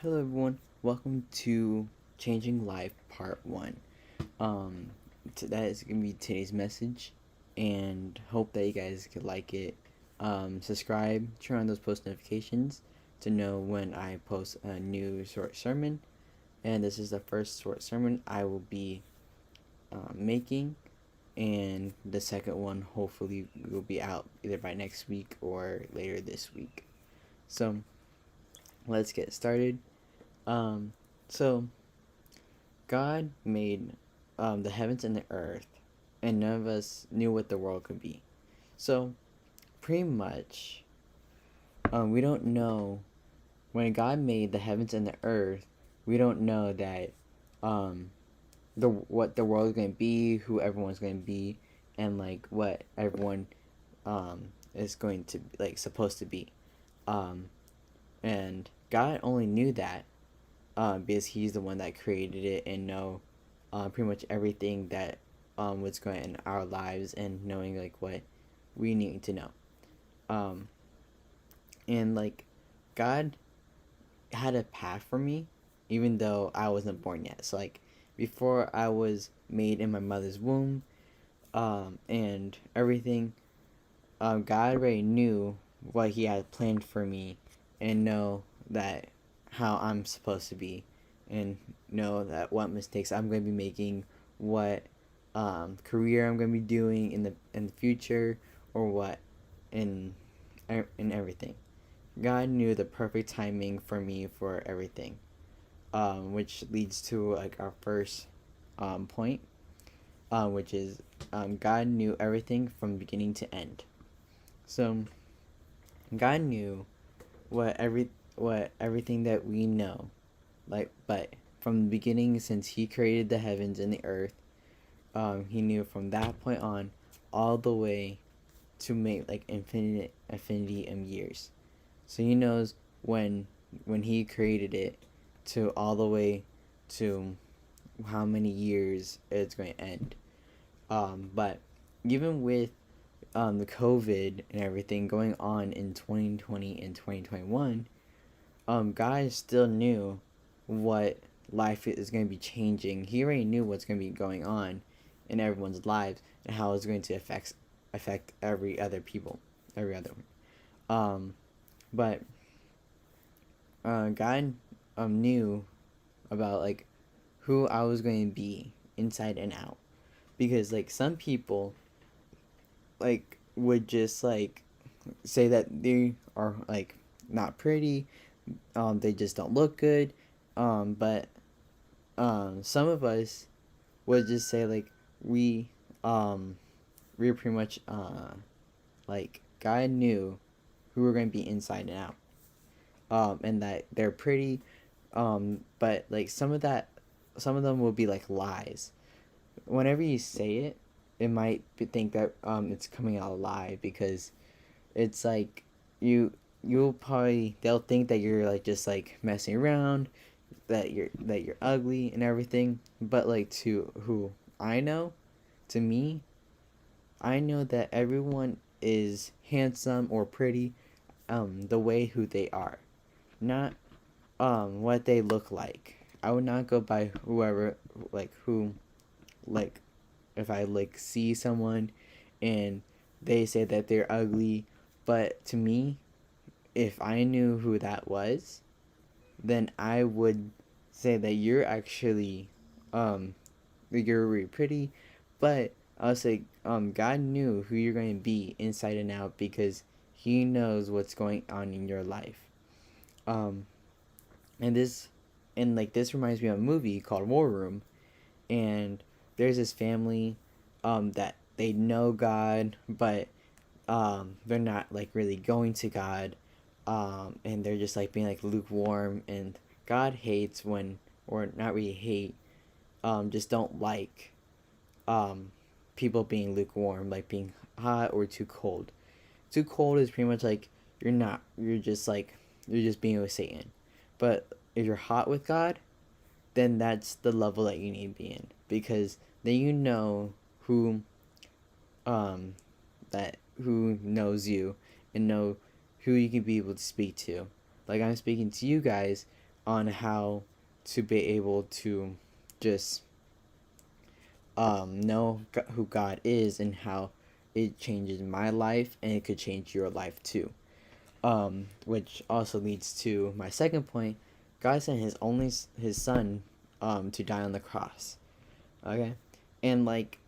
Hello everyone, welcome to Changing Life Part 1. Um, that is going to be today's message, and hope that you guys could like it. Subscribe, turn on those post notifications to know when I post a new short sermon. And this is the first short sermon I will be making, and the second one hopefully will be out either by next week or later this week. So, let's get started. Um, so God made the heavens and the earth, and none of us knew what the world could be. So, pretty much, we don't know when God made the heavens and the earth. We don't know that um, the what the world is going to be, who everyone's going to be, and like what everyone is going to like supposed to be. Um, and God only knew that because He's the one that created it and know pretty much everything that what's going on in our lives and knowing like what we need to know. Um, and like God had a path for me, even though I wasn't born yet. So like before I was made in my mother's womb, and everything, God already knew what He had planned for me, and know that how I'm supposed to be, and know that what mistakes I'm going to be making, what career I'm going to be doing in the future, or what in in everything. God knew the perfect timing for me for everything, which leads to like our first point, which is God knew everything from beginning to end. So God knew what everything that we know, like but from the beginning, since He created the heavens and the earth, He knew from that point on, all the way to make like infinity of years. So He knows when He created it to all the way to how many years it's going to end. But even with the COVID and everything going on in 2020 and 2021, God still knew what life is going to be changing. He already knew what's going to be going on in everyone's lives and how it's going to affect every other people, every other one. But God knew about like who I was going to be inside and out, because like some people like would just like say that they are like not pretty, they just don't look good, but some of us would just say like we um we're pretty much like God knew who we're gonna be inside and out, and that they're pretty, but like some of them will be like lies. Whenever you say it, it might think that it's coming out a lie, because it's like you you'll probably they'll think that you're like just like messing around, that you're ugly and everything. But like to who I know, to me, I know that everyone is handsome or pretty, the way who they are, not what they look like. I would not go by whoever, like who, like if I like see someone and they say that they're ugly, but to me, if I knew who that was, then I would say that you're actually um you're really pretty. But I'll say God knew who you're going to be inside and out, because He knows what's going on in your life. Um, and this reminds me of a movie called War Room, and there's this family that they know God, but they're not like really going to God, and they're just like being like lukewarm, and God hates when, or not really hate, just don't like um, people being lukewarm, like being hot or too cold. Too cold is pretty much like you're just like you're just being with Satan. But if you're hot with God, then that's the level that you need to be in, because then you know who um that who knows you and know who you can be able to speak to. Like I'm speaking to you guys, on how to be able to just know who God is and how it changes my life and it could change your life too. Which also leads to my second point. God sent his son to die on the cross. Okay? And like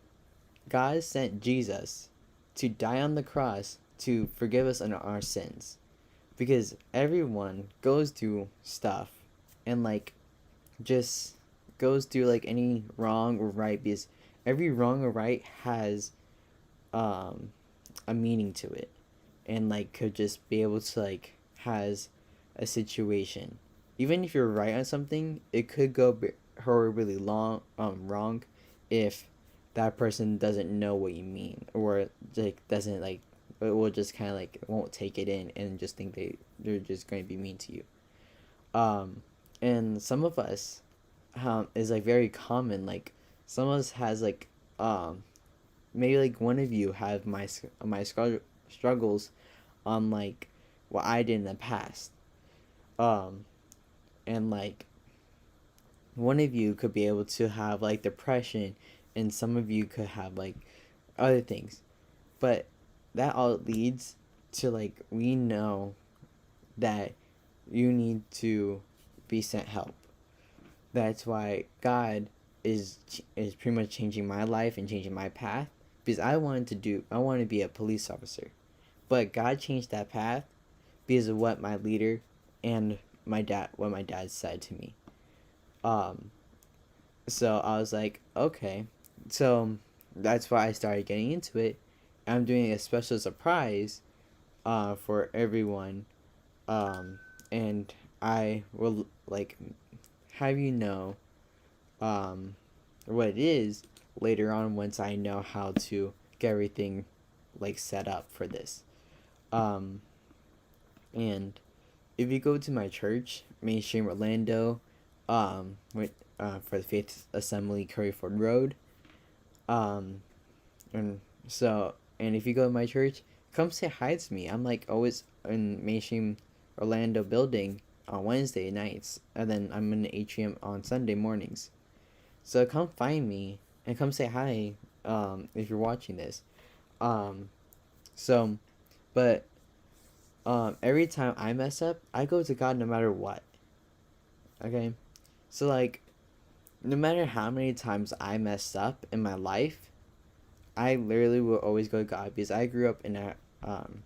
God sent Jesus to die on the cross to forgive us on our sins. Because everyone goes through stuff and like just goes through like any wrong or right, because every wrong or right has um a meaning to it, and like could just be able to like has a situation. Even if you're right on something, it could go horribly wrong if that person doesn't know what you mean, or like doesn't like, it will just kind of like won't take it in and just think they're just going to be mean to you. um and some of us is like very common, like some of us has like maybe like one of you have my struggles on like what I did in the past. um and like one of you could be able to have like depression, and some of you could have like other things, but that all leads to like we know that you need to be sent help. That's why God is pretty much changing my life and changing my path, because I wanted to be a police officer, but God changed that path because of what my leader and what my dad said to me. Um, so I was like, okay, so that's why I started getting into it. I'm doing a special surprise, for everyone, um, and I will like have you know um, what it is later on once I know how to get everything like set up for this. Um, and if you go to my church, Mainstream Orlando, with for the Faith Assembly, Curryford Road, um, and and if you go to my church, come say hi to me. I'm like always in Mainstream Orlando building on Wednesday nights, and then I'm in the atrium on Sunday mornings. So come find me and come say hi, if you're watching this. Um, so, but every time I mess up, I go to God no matter what. Okay, so like no matter how many times I messed up in my life, I literally will always go to God, because I grew up um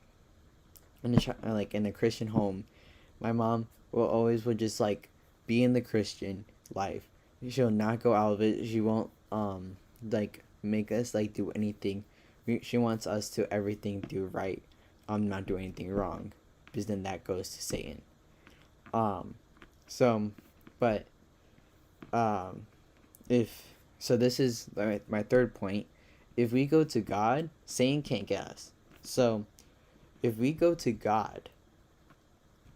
in a Christian home. My mom will always would just like be in the Christian life. She'll not go out of it. She won't like make us like do anything. She wants us to everything do right. Not do anything wrong, because then that goes to Satan. Um, so, but um, if so, this is my third point. If we go to God, Satan can't get us. So, if we go to God,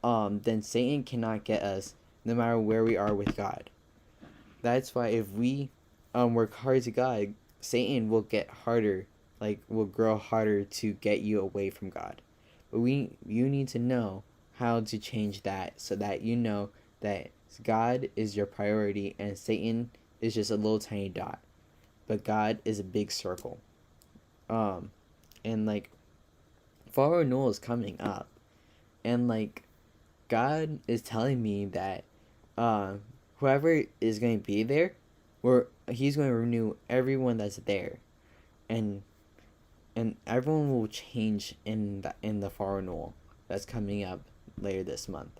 then Satan cannot get us no matter where we are with God. That's why if we work hard to God, Satan will get harder, like will grow harder to get you away from God. But you need to know how to change that, so that you know that God is your priority and Satan is just a little tiny dot. But God is a big circle. Um and like fall renewal is coming up, and like God is telling me that uh, whoever is going to be there, He's going to renew everyone that's there, and everyone will change in the fall renewal that's coming up later this month.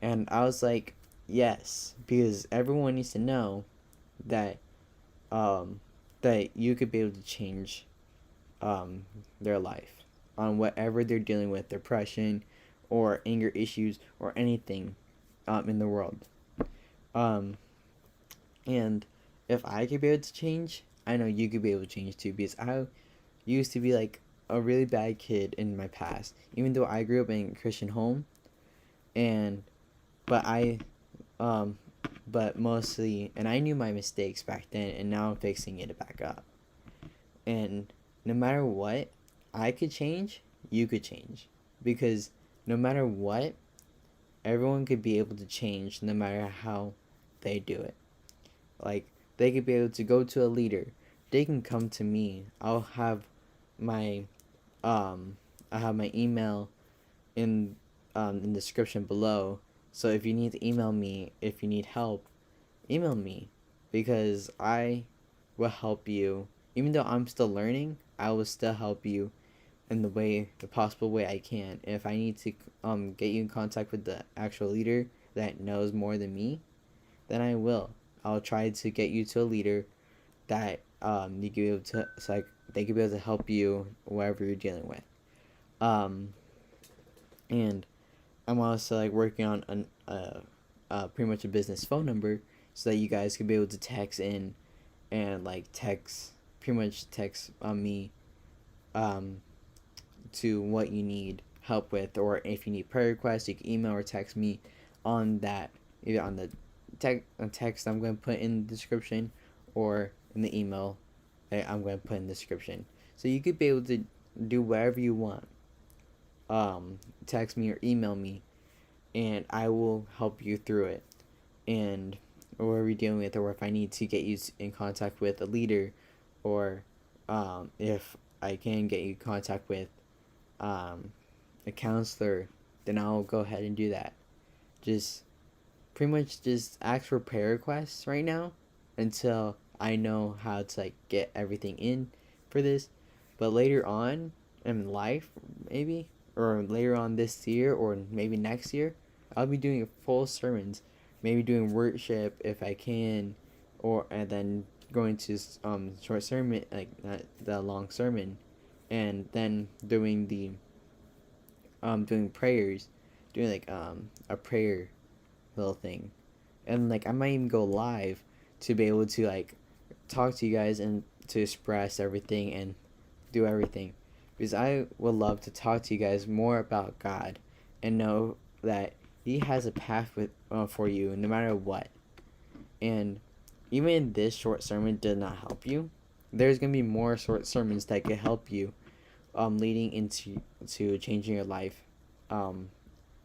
And I was like, yes, because everyone needs to know that um, that you could be able to change their life on whatever they're dealing with, depression or anger issues or anything in the world. Um, and if I could be able to change, I know you could be able to change too, because I used to be like a really bad kid in my past, even though I grew up in a Christian home, and but um, but mostly, and I knew my mistakes back then, and now I'm fixing it back up. And no matter what I could change, you could change, because no matter what, everyone could be able to change no matter how they do it. Like, they could be able to go to a leader. They can come to me. My um I have my email in the description below. So if you need to email me, if you need help, email me, because I will help you. Even though I'm still learning, I will still help you in the possible way I can. If I need to get you in contact with the actual leader that knows more than me, then I will. I'll try to get you to a leader that you can be able to, so like they could be able to help you whatever you're dealing with. Um, and I'm also like working on pretty much a business phone number so that you guys could be able to text in and like text me um to what you need help with, or if you need prayer requests, you can email or text me on that, either on the text I'm going to put in the description, or in the email that I'm going to put in the description. So you could be able to do whatever you want. Text me or email me, and I will help you through it. And whatever you're dealing with, or if I need to get you in contact with a leader, or if I can get you in contact with a counselor, then I'll go ahead and do that. Just pretty much just ask for prayer requests right now until I know how to like get everything in for this. But later on in life, maybe, or later on this year, or maybe next year, I'll be doing full sermons, maybe doing worship if I can, or and then going to short sermon, like not the long sermon, and then doing prayers, doing like a prayer little thing, and like I might even go live to be able to like talk to you guys and to express everything and do everything, because I would love to talk to you guys more about God and know that He has a path for you no matter what. And even this short sermon did not help you, there's gonna be more short sermons that could help you leading into changing your life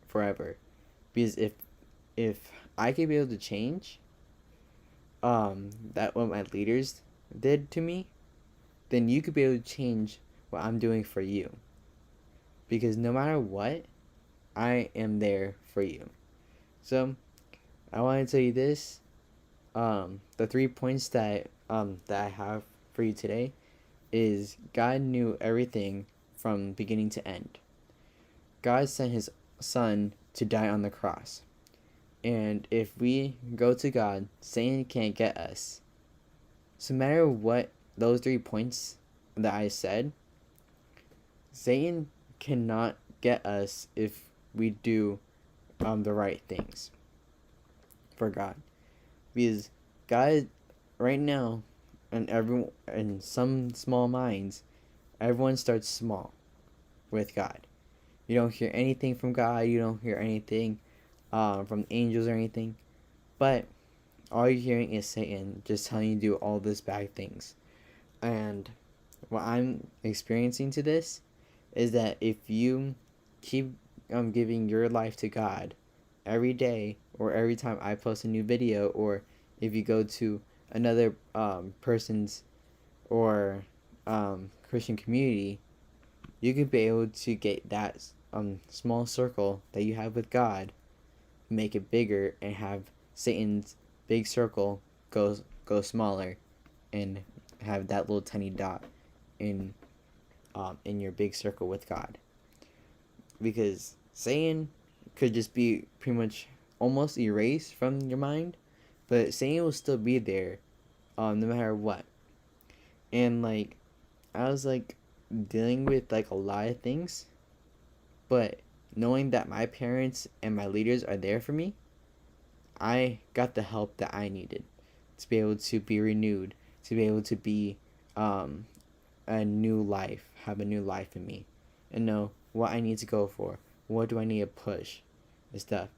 forever. Because if I could be able to change that what my leaders did to me, then you could be able to change what I'm doing for you. Because no matter what, I am there for you. So I want to tell you this. The 3 points that I have for you today is: God knew everything from beginning to end. God sent His Son to die on the cross. And if we go to God, Satan can't get us. So no matter what those 3 points that I said, Satan cannot get us if we do the right things for God. Because God, right now, in some small minds, everyone starts small with God. You don't hear anything from God. You don't hear anything from angels or anything. But all you're hearing is Satan just telling you to do all these bad things. And what I'm experiencing to this is that if you keep giving your life to God every day, or every time I post a new video, or if you go to another person's or Christian community, you could be able to get that small circle that you have with God, make it bigger, and have Satan's big circle go smaller, and have that little tiny dot in your big circle with God. Because Satan could just be pretty much almost erased from your mind, but Satan will still be there, no matter what. And like, I was like dealing with like a lot of things, but knowing that my parents and my leaders are there for me, I got the help that I needed to be able to be renewed, to be able to be a new life, have a new life in me, and know what I need to go for, what do I need to push, and stuff.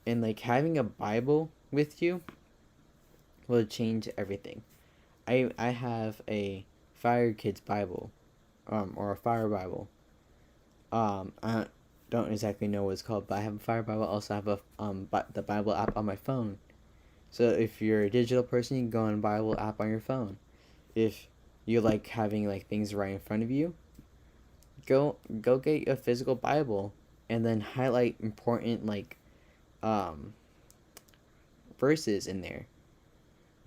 And like having a Bible with you will change everything. I have a Fire Kids Bible, or a Fire Bible. I don't exactly know what it's called, but I have a Fire Bible. I also have the Bible app on my phone. So if you're a digital person, you can go on Bible app on your phone. If you like having like things right in front of you, go get a physical Bible and then highlight important like um verses in there.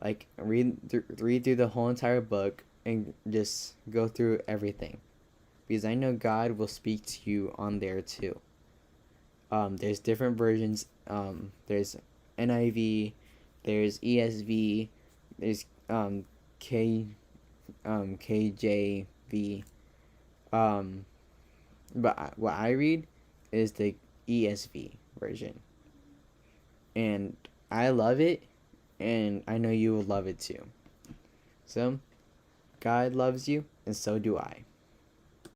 Like read through the whole entire book and just go through everything, because I know God will speak to you on there too. There's different versions. There's NIV, there's ESV, there's K KJV. Um, what I read is the ESV version, and I love it, and I know you will love it too. So, God loves you, and so do I.